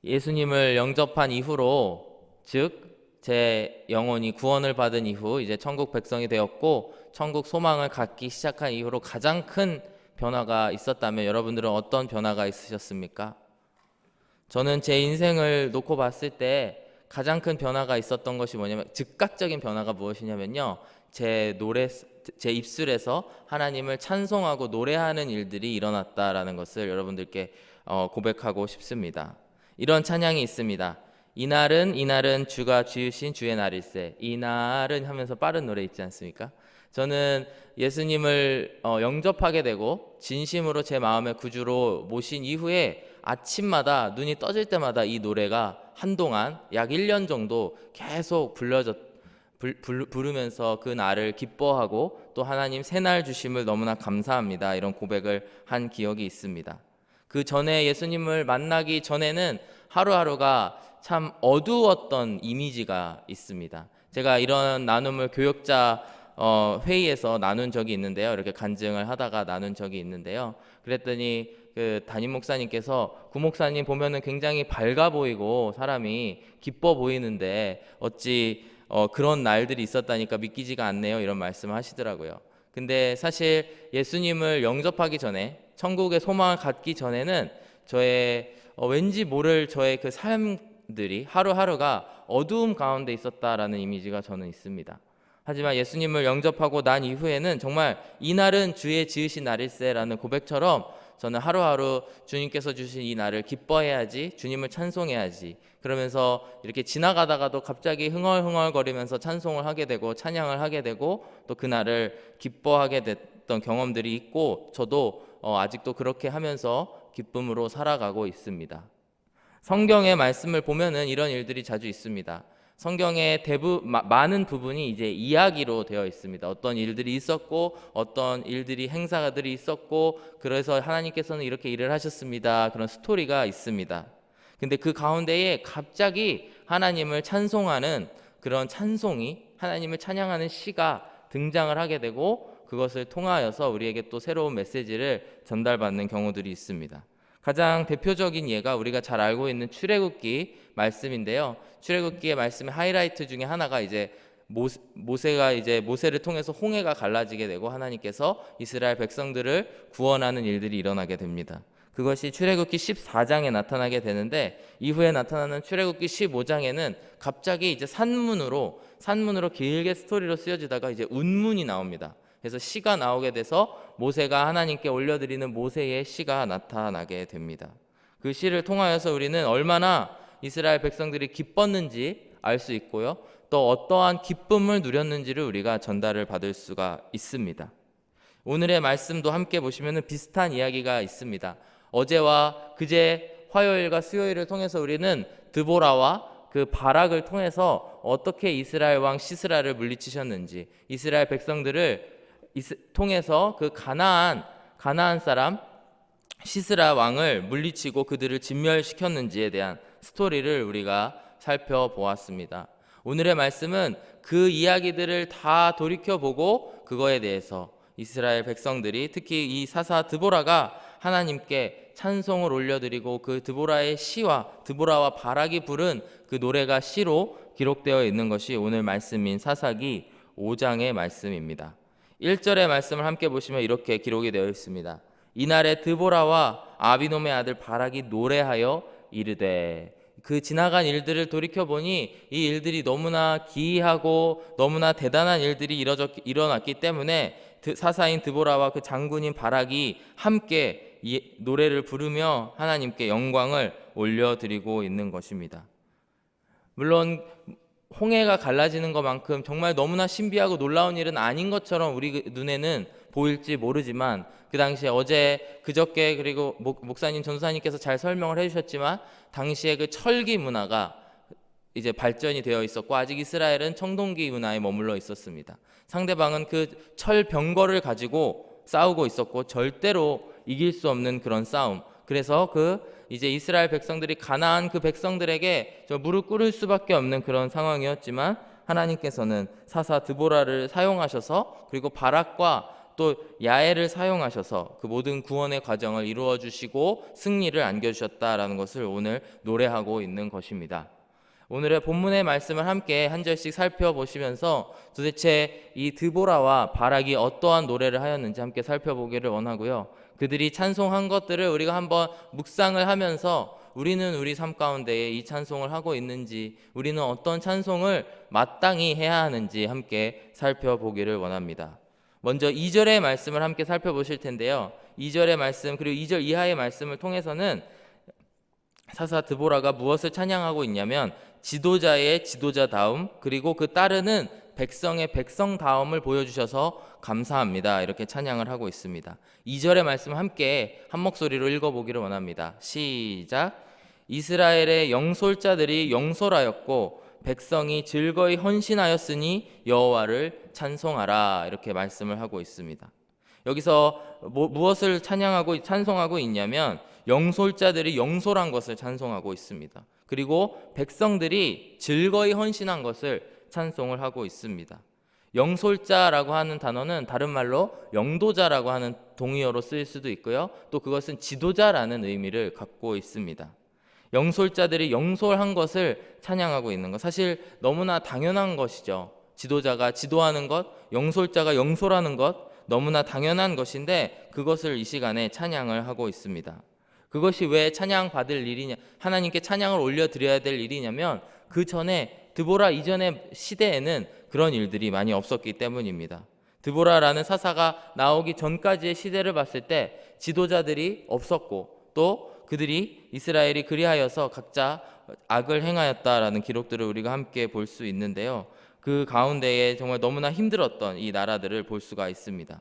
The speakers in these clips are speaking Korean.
예수님을 영접한 이후로, 즉 제 영혼이 구원을 받은 이후 이제 천국 백성이 되었고 천국 소망을 갖기 시작한 이후로 가장 큰 변화가 있었다면 여러분들은 어떤 변화가 있으셨습니까? 저는 제 인생을 놓고 봤을 때 가장 큰 변화가 있었던 것이 뭐냐면, 즉각적인 변화가 무엇이냐면요, 제 입술에서 하나님을 찬송하고 노래하는 일들이 일어났다라는 것을 여러분들께 고백하고 싶습니다. 이런 찬양이 있습니다. 이날은 주가 지으신 주의 날일세. 이날은 하면서 빠른 노래 있지 않습니까? 저는 예수님을 영접하게 되고 진심으로 제 마음의 구주로 모신 이후에 아침마다 눈이 떠질 때마다 이 노래가 한동안 약 1년 정도 계속 부르면서 그 날을 기뻐하고 또 하나님 새날 주심을 너무나 감사합니다, 이런 고백을 한 기억이 있습니다. 그 전에 예수님을 만나기 전에는 하루하루가 참 어두웠던 이미지가 있습니다. 제가 이런 나눔을 교역자 회의에서 나눈 적이 있는데요, 이렇게 간증을 하다가 나눈 적이 있는데요, 그랬더니 그 담임 목사님께서 구 목사님 보면은 굉장히 밝아 보이고 사람이 기뻐 보이는데 어찌 그런 날들이 있었다니까 믿기지가 않네요, 이런 말씀을 하시더라고요. 근데 사실 예수님을 영접하기 전에, 천국의 소망을 갖기 전에는 저의 왠지 모를 저의 그 삶들이 하루하루가 어두움 가운데 있었다라는 이미지가 저는 있습니다. 하지만 예수님을 영접하고 난 이후에는 정말 이날은 주의 지으신 날일세라는 고백처럼 저는 하루하루 주님께서 주신 이 날을 기뻐해야지, 주님을 찬송해야지, 그러면서 이렇게 지나가다가도 갑자기 흥얼흥얼거리면서 찬송을 하게 되고 찬양을 하게 되고 또 그 날을 기뻐하게 됐던 경험들이 있고, 저도 아직도 그렇게 하면서 기쁨으로 살아가고 있습니다. 성경의 말씀을 보면은 이런 일들이 자주 있습니다. 성경의 많은 부분이 이제 이야기로 되어 있습니다. 어떤 일들이 있었고 어떤 일들이 행사들이 있었고 그래서 하나님께서는 이렇게 일을 하셨습니다, 그런 스토리가 있습니다. 근데 그 가운데에 갑자기 하나님을 찬송하는 그런 찬송이, 하나님을 찬양하는 시가 등장을 하게 되고 그것을 통하여서 우리에게 또 새로운 메시지를 전달받는 경우들이 있습니다. 가장 대표적인 예가 우리가 잘 알고 있는 출애굽기 말씀인데요, 출애굽기의 말씀의 하이라이트 중에 하나가 이제 모세가 이제 모세를 통해서 홍해가 갈라지게 되고 하나님께서 이스라엘 백성들을 구원하는 일들이 일어나게 됩니다. 그것이 출애굽기 14장에 나타나게 되는데, 이후에 나타나는 출애굽기 15장에는 갑자기 이제 산문으로 길게 스토리로 쓰여지다가 이제 운문이 나옵니다. 그래서 시가 나오게 돼서 모세가 하나님께 올려드리는 모세의 시가 나타나게 됩니다. 그 시를 통하여서 우리는 얼마나 이스라엘 백성들이 기뻤는지 알 수 있고요, 또 어떠한 기쁨을 누렸는지를 우리가 전달을 받을 수가 있습니다. 오늘의 말씀도 함께 보시면 비슷한 이야기가 있습니다. 어제와 그제 화요일과 수요일을 통해서 우리는 드보라와 그 바락을 통해서 어떻게 이스라엘 왕 시스라를 물리치셨는지, 이스라엘 백성들을 통해서 그 가나안 사람 시스라 왕을 물리치고 그들을 진멸시켰는지에 대한 스토리를 우리가 살펴보았습니다. 오늘의 말씀은 그 이야기들을 다 돌이켜보고 그거에 대해서 이스라엘 백성들이, 특히 이 사사 드보라가 하나님께 찬송을 올려드리고 그 드보라의 시와 드보라와 바락이 부른 그 노래가 시로 기록되어 있는 것이 오늘 말씀인 사사기 5장의 말씀입니다. 1절의 말씀을 함께 보시면 이렇게 기록이 되어 있습니다. 이날에 드보라와 아비놈의 아들 바락이 노래하여 이르되. 그 지나간 일들을 돌이켜보니 이 일들이 너무나 기이하고 너무나 대단한 일들이 일어났기 때문에 사사인 드보라와 그 장군인 바락이 함께 이 노래를 부르며 하나님께 영광을 올려드리고 있는 것입니다. 물론 홍해가 갈라지는 것만큼 정말 너무나 신비하고 놀라운 일은 아닌 것처럼 우리 눈에는 보일지 모르지만, 그 당시에 어제 그저께 그리고 목사님 전도사님께서 잘 설명을 해주셨지만 당시에 그 철기 문화가 이제 발전이 되어 있었고 아직 이스라엘은 청동기 문화에 머물러 있었습니다. 상대방은 그 철병거를 가지고 싸우고 있었고 절대로 이길 수 없는 그런 싸움. 그래서 이제 이스라엘 백성들이 가나안 그 백성들에게 무릎 꿇을 수밖에 없는 그런 상황이었지만 하나님께서는 사사 드보라를 사용하셔서, 그리고 바락과 또 야훼를 사용하셔서 그 모든 구원의 과정을 이루어 주시고 승리를 안겨주셨다라는 것을 오늘 노래하고 있는 것입니다. 오늘의 본문의 말씀을 함께 한 절씩 살펴보시면서 도대체 이 드보라와 바락이 어떠한 노래를 하였는지 함께 살펴보기를 원하고요. 그들이 찬송한 것들을 우리가 한번 묵상을 하면서 우리는 우리 삶 가운데에 이 찬송을 하고 있는지, 우리는 어떤 찬송을 마땅히 해야 하는지 함께 살펴보기를 원합니다. 먼저 2절의 말씀을 함께 살펴보실 텐데요. 2절의 말씀 그리고 2절 이하의 말씀을 통해서는 사사 드보라가 무엇을 찬양하고 있냐면 지도자의 지도자다움, 그리고 그 따르는 백성의 백성다움을 보여주셔서 감사합니다, 이렇게 찬양을 하고 있습니다. 2절의 말씀 함께 한 목소리로 읽어보기를 원합니다. 시작. 이스라엘의 영솔자들이 영솔하였고 백성이 즐거이 헌신하였으니 여호와를 찬송하라, 이렇게 말씀을 하고 있습니다. 여기서 무엇을 찬양하고 찬송하고 있냐면 영솔자들이 영솔한 것을 찬송하고 있습니다. 그리고 백성들이 즐거이 헌신한 것을 찬송을 하고 있습니다. 영솔자라고 하는 단어는 다른 말로 영도자라고 하는 동의어로 쓰일 수도 있고요. 또 그것은 지도자라는 의미를 갖고 있습니다. 영솔자들이 영솔한 것을 찬양하고 있는 것, 사실 너무나 당연한 것이죠. 지도자가 지도하는 것, 영솔자가 영솔하는 것, 너무나 당연한 것인데 그것을 이 시간에 찬양을 하고 있습니다. 그것이 왜 찬양 받을 일이냐, 하나님께 찬양을 올려드려야 될 일이냐면 그 전에 드보라 이전의 시대에는 그런 일들이 많이 없었기 때문입니다. 드보라라는 사사가 나오기 전까지의 시대를 봤을 때 지도자들이 없었고 또 그들이 이스라엘이 그리하여서 각자 악을 행하였다라는 기록들을 우리가 함께 볼 수 있는데요. 그 가운데에 정말 너무나 힘들었던 이 나라들을 볼 수가 있습니다.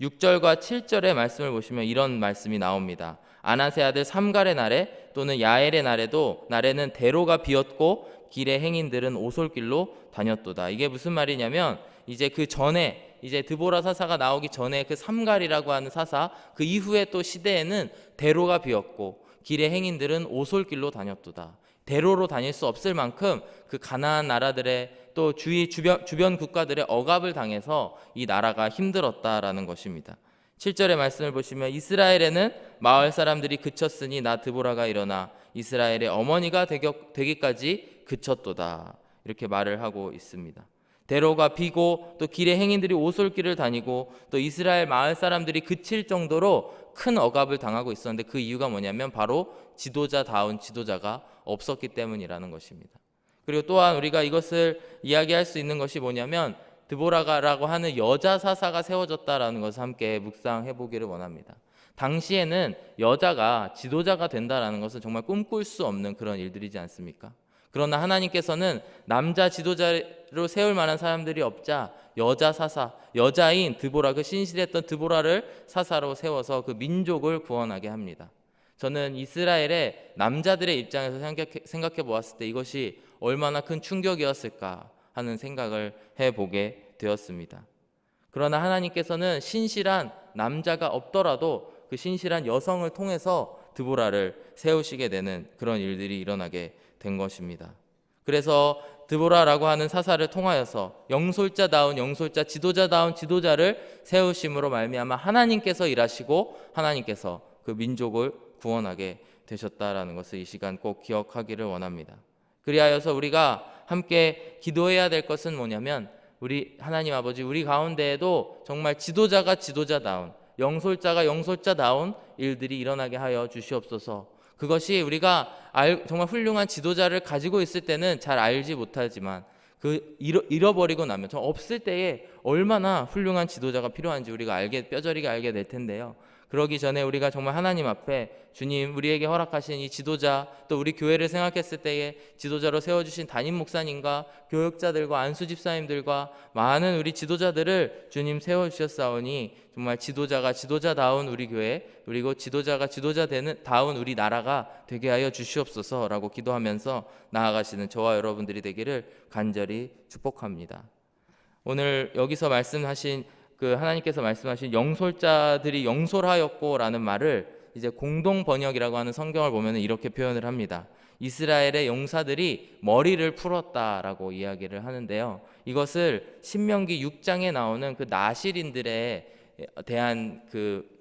6절과 7절의 말씀을 보시면 이런 말씀이 나옵니다. 아낫의 아들 삼갈의 날에 또는 야엘의 날에는 대로가 비었고 길의 행인들은 오솔길로 다녔도다. 이게 무슨 말이냐면 이제 그 전에 이제 드보라 사사가 나오기 전에 그 삼갈이라고 하는 사사, 그 이후에 또 시대에는 대로가 비었고 길의 행인들은 오솔길로 다녔도다. 대로로 다닐 수 없을 만큼 그 가나안 나라들의 또 주변 국가들의 억압을 당해서 이 나라가 힘들었다라는 것입니다. 7절의 말씀을 보시면 이스라엘에는 마을 사람들이 그쳤으니 나 드보라가 일어나 이스라엘의 어머니가 되기까지 그쳤도다, 이렇게 말을 하고 있습니다. 대로가 비고 또 길의 행인들이 오솔길을 다니고 또 이스라엘 마을 사람들이 그칠 정도로 큰 억압을 당하고 있었는데 그 이유가 뭐냐면 바로 지도자다운 지도자가 없었기 때문이라는 것입니다. 그리고 또한 우리가 이것을 이야기할 수 있는 것이 뭐냐면 드보라가라고 하는 여자 사사가 세워졌다라는 것을 함께 묵상해 보기를 원합니다. 당시에는 여자가 지도자가 된다라는 것은 정말 꿈꿀 수 없는 그런 일들이지 않습니까? 그러나 하나님께서는 남자 지도자로 세울 만한 사람들이 없자 여자 사사, 여자인 드보라, 그 신실했던 드보라를 사사로 세워서 그 민족을 구원하게 합니다. 저는 이스라엘의 남자들의 입장에서 생각해 보았을 때 이것이 얼마나 큰 충격이었을까 하는 생각을 해보게 되었습니다. 그러나 하나님께서는 신실한 남자가 없더라도 그 신실한 여성을 통해서 드보라를 세우시게 되는 그런 일들이 일어나게 된 것입니다. 그래서 드보라라고 하는 사사를 통하여서 영솔자다운 영솔자, 지도자다운 지도자를 세우심으로 말미암아 하나님께서 일하시고 하나님께서 그 민족을 구원하게 되셨다라는 것을 이 시간 꼭 기억하기를 원합니다. 그리하여서 우리가 함께 기도해야 될 것은 뭐냐면 우리 하나님 아버지, 우리 가운데에도 정말 지도자가 지도자다운, 영솔자가 영솔자다운 일들이 일어나게 하여 주시옵소서. 그것이 우리가 정말 훌륭한 지도자를 가지고 있을 때는 잘 알지 못하지만 그 잃어버리고 나면 없을 때에 얼마나 훌륭한 지도자가 필요한지 우리가 뼈저리게 알게 될 텐데요. 그러기 전에 우리가 정말 하나님 앞에 주님 우리에게 허락하신 이 지도자, 또 우리 교회를 생각했을 때에 지도자로 세워주신 담임 목사님과 교육자들과 안수 집사님들과 많은 우리 지도자들을 주님 세워주셨사오니 정말 지도자가 지도자다운 우리 교회, 그리고 지도자가 지도자다운 우리 나라가 되게 하여 주시옵소서라고 기도하면서 나아가시는 저와 여러분들이 되기를 간절히 축복합니다. 오늘 여기서 말씀하신 하나님께서 말씀하신 영솔자들이 영솔하였고라는 말을 이제 공동 번역이라고 하는 성경을 보면 이렇게 표현을 합니다. 이스라엘의 용사들이 머리를 풀었다라고 이야기를 하는데요. 이것을 신명기 6장에 나오는 그 나실인들의 대한 그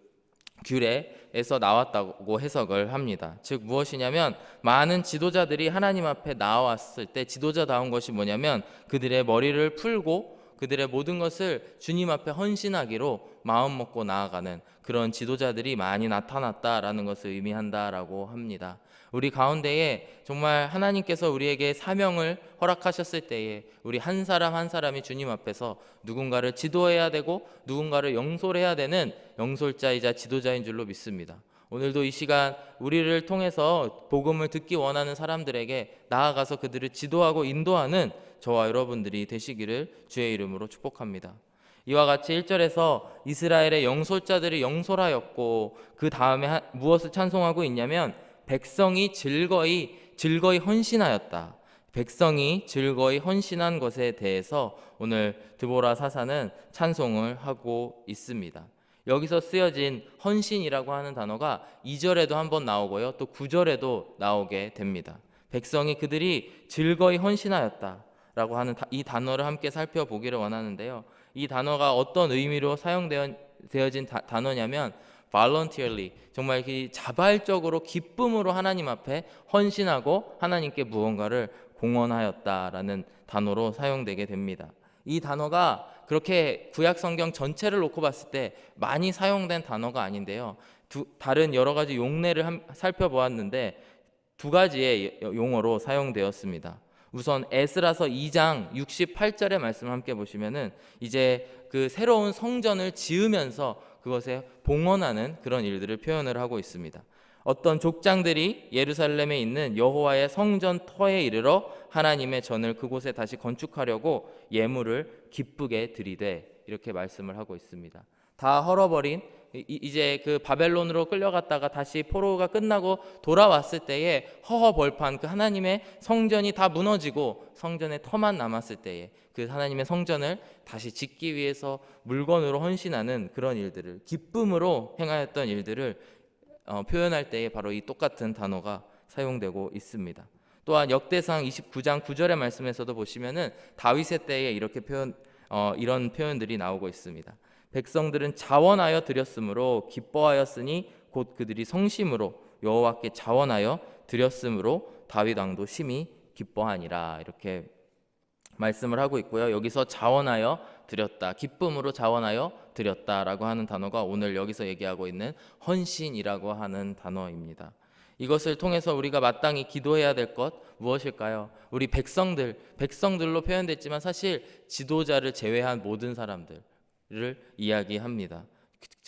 규례에서 나왔다고 해석을 합니다. 즉 무엇이냐면 많은 지도자들이 하나님 앞에 나왔을 때 지도자다운 것이 뭐냐면 그들의 머리를 풀고 그들의 모든 것을 주님 앞에 헌신하기로 마음 먹고 나아가는 그런 지도자들이 많이 나타났다라는 것을 의미한다라고 합니다. 우리 가운데에 정말 하나님께서 우리에게 사명을 허락하셨을 때에 우리 한 사람 한 사람이 주님 앞에서 누군가를 지도해야 되고 누군가를 영솔해야 되는 영솔자이자 지도자인 줄로 믿습니다. 오늘도 이 시간 우리를 통해서 복음을 듣기 원하는 사람들에게 나아가서 그들을 지도하고 인도하는 저와 여러분들이 되시기를 주의 이름으로 축복합니다. 이와 같이 1절에서 이스라엘의 영솔자들이 영솔하였고 그 다음에 무엇을 찬송하고 있냐면 백성이 즐거이 헌신하였다. 백성이 즐거이 헌신한 것에 대해서 오늘 드보라 사사는 찬송을 하고 있습니다. 여기서 쓰여진 헌신이라고 하는 단어가 2절에도 한번 나오고요. 또 9절에도 나오게 됩니다. 백성이 그들이 즐거이 헌신하였다 라고 하는 이 단어를 함께 살펴보기를 원하는데요. 이 단어가 어떤 의미로 사용되어진 단어냐면 voluntarily, 정말 자발적으로 기쁨으로 하나님 앞에 헌신하고 하나님께 무언가를 공헌하였다라는 단어로 사용되게 됩니다. 이 단어가 그렇게 구약 성경 전체를 놓고 봤을 때 많이 사용된 단어가 아닌데요. 다른 여러 가지 용례를 살펴보았는데 두 가지의 용어로 사용되었습니다. 우선 에스라서 2장 68절의 말씀을 함께 보시면은 이제 그 새로운 성전을 지으면서 그것에 봉헌하는 그런 일들을 표현을 하고 있습니다. 어떤 족장들이 예루살렘에 있는 여호와의 성전 터에 이르러 하나님의 전을 그곳에 다시 건축하려고 예물을 기쁘게 드리되 이렇게 말씀을 하고 있습니다. 다 헐어버린 이제 그 바벨론으로 끌려갔다가 다시 포로가 끝나고 돌아왔을 때에 허허벌판 그 하나님의 성전이 다 무너지고 성전의 터만 남았을 때에 그 하나님의 성전을 다시 짓기 위해서 물건으로 헌신하는 그런 일들을 기쁨으로 행하였던 일들을 표현할 때에 바로 이 똑같은 단어가 사용되고 있습니다. 또한 역대상 29장 9절의 말씀에서도 보시면은 다윗의 때에 이렇게 이런 표현들이 나오고 있습니다. 백성들은 자원하여 드렸으므로 기뻐하였으니 곧 그들이 성심으로 여호와께 자원하여 드렸으므로 다윗 왕도 심히 기뻐하니라 이렇게 말씀을 하고 있고요. 여기서 자원하여 드렸다, 기쁨으로 자원하여 드렸다라고 하는 단어가 오늘 여기서 얘기하고 있는 헌신이라고 하는 단어입니다. 이것을 통해서 우리가 마땅히 기도해야 될 것 무엇일까요? 우리 백성들로 표현됐지만 사실 지도자를 제외한 모든 사람들을 이야기합니다.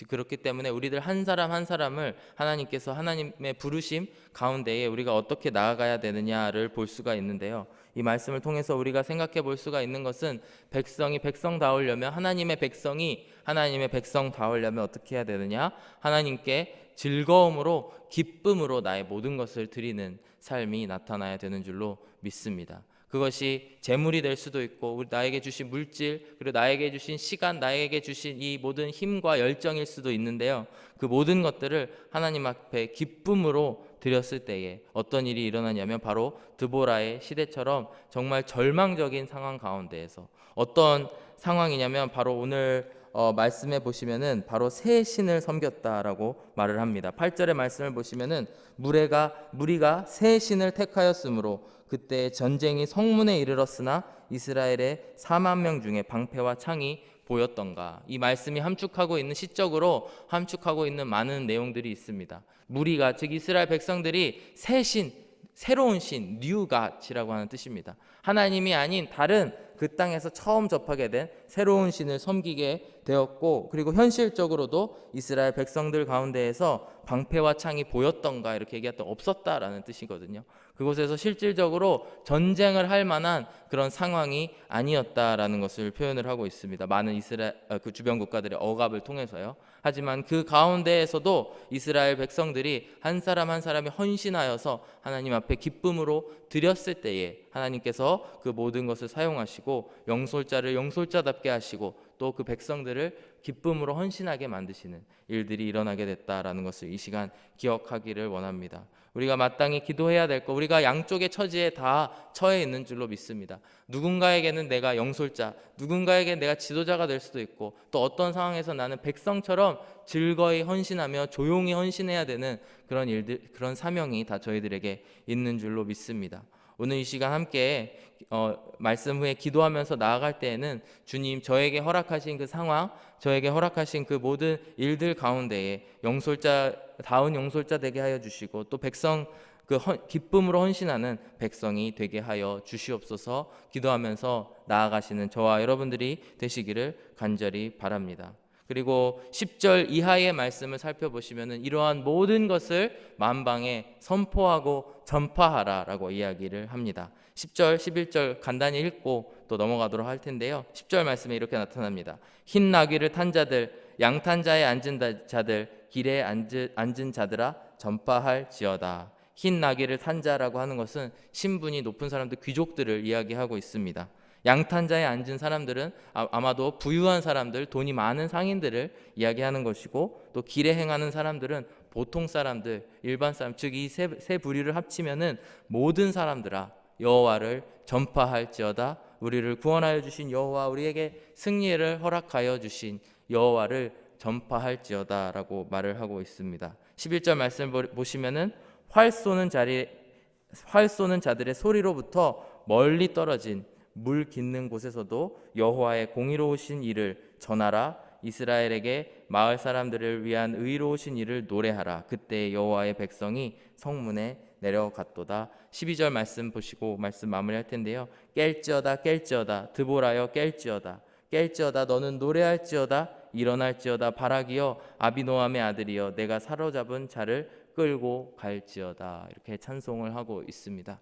그렇기 때문에 우리들 한 사람 한 사람을 하나님께서 하나님의 부르심 가운데에 우리가 어떻게 나아가야 되느냐를 볼 수가 있는데요. 이 말씀을 통해서 우리가 생각해 볼 수가 있는 것은 백성이 백성다우려면 하나님의 백성이 하나님의 백성다우려면 어떻게 해야 되느냐? 하나님께 즐거움으로 기쁨으로 나의 모든 것을 드리는 삶이 나타나야 되는 줄로 믿습니다. 그것이 재물이 될 수도 있고 나에게 주신 물질 그리고 나에게 주신 시간 나에게 주신 이 모든 힘과 열정일 수도 있는데요. 그 모든 것들을 하나님 앞에 기쁨으로 드렸을 때에 어떤 일이 일어나냐면 바로 드보라의 시대처럼 정말 절망적인 상황 가운데에서 어떤 상황이냐면 바로 오늘 말씀해 보시면은 바로 새 신을 섬겼다라고 말을 합니다. 8절의 말씀을 보시면은 무리가 새 신을 택하였으므로 그때 전쟁이 성문에 이르렀으나 이스라엘의 4만 명 중에 방패와 창이 보였던가. 이 말씀이 함축하고 있는 시적으로 함축하고 있는 많은 내용들이 있습니다. 무리가 즉 이스라엘 백성들이 새 신, 새로운 신, 뉴 갓이라고 하는 뜻입니다. 하나님이 아닌 다른 그 땅에서 처음 접하게 된 새로운 신을 섬기게 되었고 그리고 현실적으로도 이스라엘 백성들 가운데에서 방패와 창이 보였던가 이렇게 얘기했던 없었다라는 뜻이거든요. 그곳에서 실질적으로 전쟁을 할 만한 그런 상황이 아니었다라는 것을 표현을 하고 있습니다. 많은 이스라엘 그 주변 국가들의 억압을 통해서요. 하지만 그 가운데에서도 이스라엘 백성들이 한 사람 한 사람이 헌신하여서 하나님 앞에 기쁨으로 드렸을 때에 하나님께서 그 모든 것을 사용하시고 하시고 영솔자를 영솔자답게 하시고 또 그 백성들을 기쁨으로 헌신하게 만드시는 일들이 일어나게 됐다라는 것을 이 시간 기억하기를 원합니다. 우리가 마땅히 기도해야 될 것, 우리가 양쪽의 처지에 다 처해 있는 줄로 믿습니다. 누군가에게는 내가 영솔자, 누군가에게는 내가 지도자가 될 수도 있고, 또 어떤 상황에서 나는 백성처럼 즐거이 헌신하며 조용히 헌신해야 되는 그런 일들, 그런 사명이 다 저희들에게 있는 줄로 믿습니다. 오늘 이 시간 함께 말씀 후에 기도하면서 나아갈 때에는 주님, 저에게 허락하신 그 상황, 저에게 허락하신 그 모든 일들 가운데에 영솔자다운 영솔자 되게 하여 주시고, 또 백성 기쁨으로 헌신하는 백성이 되게 하여 주시옵소서. 기도하면서 나아가시는 저와 여러분들이 되시기를 간절히 바랍니다. 그리고 10절 이하의 말씀을 살펴보시면 이러한 모든 것을 만방에 선포하고 전파하라라고 이야기를 합니다. 10절, 11절 간단히 읽고 또 넘어가도록 할 텐데요. 10절 말씀에 이렇게 나타납니다. 흰 나귀를 탄 자들, 양탄 자에 앉은 자들, 길에 앉은 자들아 전파할지어다. 흰 나귀를 탄 자라고 하는 것은 신분이 높은 사람들, 귀족들을 이야기하고 있습니다. 양탄자에 앉은 사람들은 아마도 부유한 사람들, 돈이 많은 상인들을 이야기하는 것이고, 또 길에 행하는 사람들은 보통 사람들, 일반 사람, 즉 이 세 부류를 합치면은 모든 사람들아 여호와를 전파할지어다. 우리를 구원하여 주신 여호와, 우리에게 승리를 허락하여 주신 여호와를 전파할지어다라고 말을 하고 있습니다. 11절 말씀 보시면은 활 쏘는 자들의 소리로부터 멀리 떨어진 물 깃는 곳에서도 여호와의 공의로우신 일을 전하라. 이스라엘에게 마을 사람들을 위한 의로우신 일을 노래하라. 그때 여호와의 백성이 성문에 내려갔도다. 12절 말씀 보시고 말씀 마무리할 텐데요. 깰지어다 깰지어다 드보라여 깰지어다 너는 노래할지어다 일어날지어다 바라기여 아비노함의 아들이여 내가 사로잡은 자를 끌고 갈지어다. 이렇게 찬송을 하고 있습니다.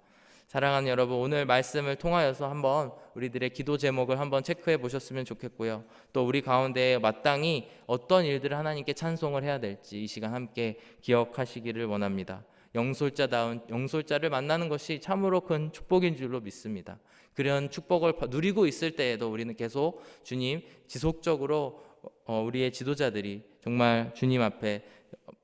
사랑하는 여러분, 오늘 말씀을 통하여서 한번 우리들의 기도 제목을 한번 체크해 보셨으면 좋겠고요. 또 우리 가운데 마땅히 어떤 일들을 하나님께 찬송을 해야 될지 이 시간 함께 기억하시기를 원합니다. 영솔자다운 영솔자를 만나는 것이 참으로 큰 축복인 줄로 믿습니다. 그런 축복을 누리고 있을 때에도 우리는 계속 주님, 지속적으로 우리의 지도자들이 정말 주님 앞에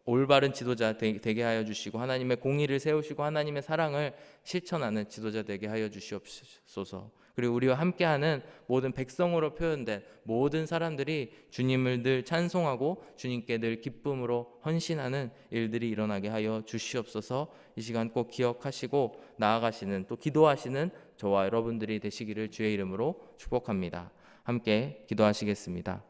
올바른 지도자 되게 하여 주시고, 하나님의 공의를 세우시고 하나님의 사랑을 실천하는 지도자 되게 하여 주시옵소서. 그리고 우리와 함께하는 모든 백성으로 표현된 모든 사람들이 주님을 늘 찬송하고 주님께 늘 기쁨으로 헌신하는 일들이 일어나게 하여 주시옵소서. 이 시간 꼭 기억하시고 나아가시는, 또 기도하시는 저와 여러분들이 되시기를 주의 이름으로 축복합니다. 함께 기도하시겠습니다.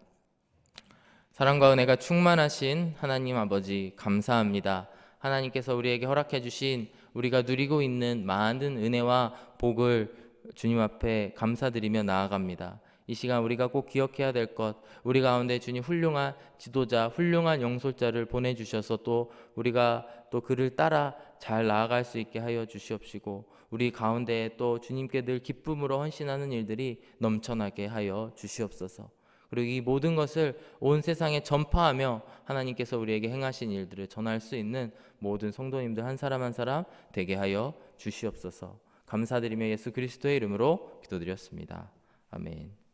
사랑과 은혜가 충만하신 하나님 아버지, 감사합니다. 하나님께서 우리에게 허락해 주신 우리가 누리고 있는 많은 은혜와 복을 주님 앞에 감사드리며 나아갑니다. 이 시간 우리가 꼭 기억해야 될 것, 우리 가운데 주님 훌륭한 지도자, 훌륭한 영솔자를 보내주셔서 또 우리가 또 그를 따라 잘 나아갈 수 있게 하여 주시옵시고, 우리 가운데 또 주님께 늘 기쁨으로 헌신하는 일들이 넘쳐나게 하여 주시옵소서. 그리고 이 모든 것을 온 세상에 전파하며 하나님께서 우리에게 행하신 일들을 전할 수 있는 모든 성도님들 한 사람 한 사람 되게 하여 주시옵소서. 감사드리며 예수 그리스도의 이름으로 기도드렸습니다. 아멘.